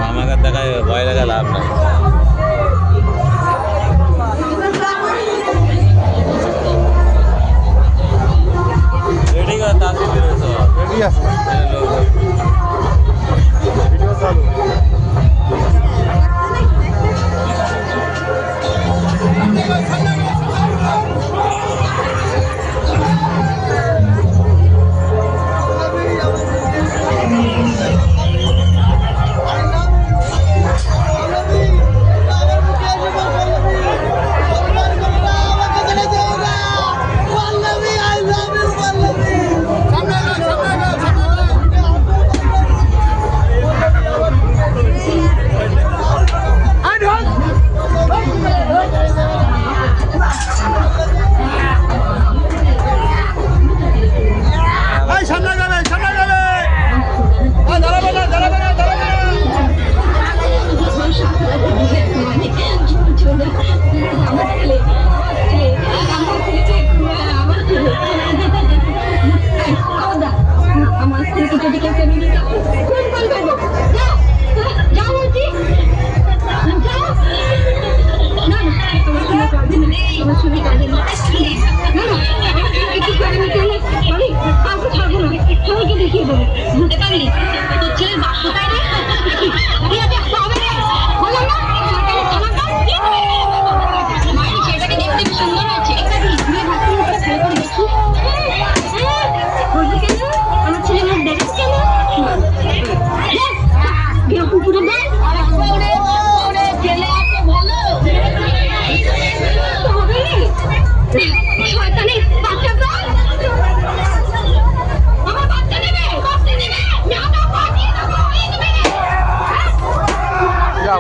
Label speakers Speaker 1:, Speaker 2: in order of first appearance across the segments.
Speaker 1: আমাকে দেখায় ভয় লাগা লাভ নাই। রেডি কর তাড়াতাড়ি বেরোছো।
Speaker 2: রেডি আছে ভিডিও চালু।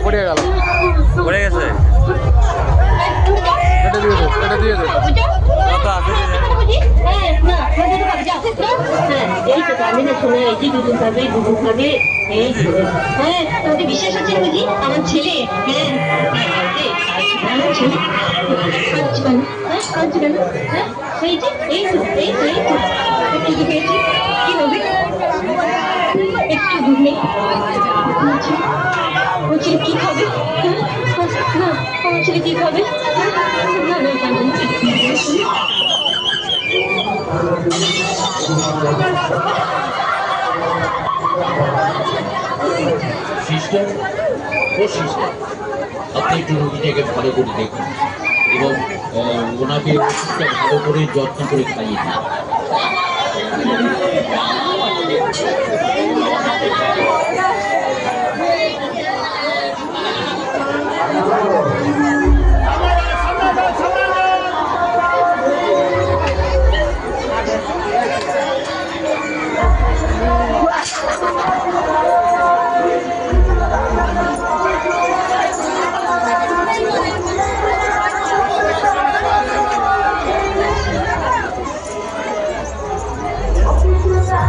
Speaker 2: পড়ে গেল,
Speaker 1: পড়ে গেছে।
Speaker 2: এটা দিয়ে দে, এটা দিয়ে দে।
Speaker 1: কত আছে রে?
Speaker 3: এই তো আমি না শুনে এই যে দুধ খাবে হ্যাঁ তোমাদের বিশ্বাস আছে বুঝি আমার ছেলে হ্যাঁ আমার ছেলে কাজ কেন হ্যাঁ এই যে এই তো এই তো এই তো একটু পেয়েছি কি হবে একটু দুধ নেই ও ছেলে কি খাবে না আমার ছেলে কি খাবে না না
Speaker 4: সিস্টার ও সিস্টার আপনি একটু রোগীটাকে ভালো করে দেখুন এবং ওনাকে ওষুধটা ভালো করে যত্ন করে খাইয়ে দিন।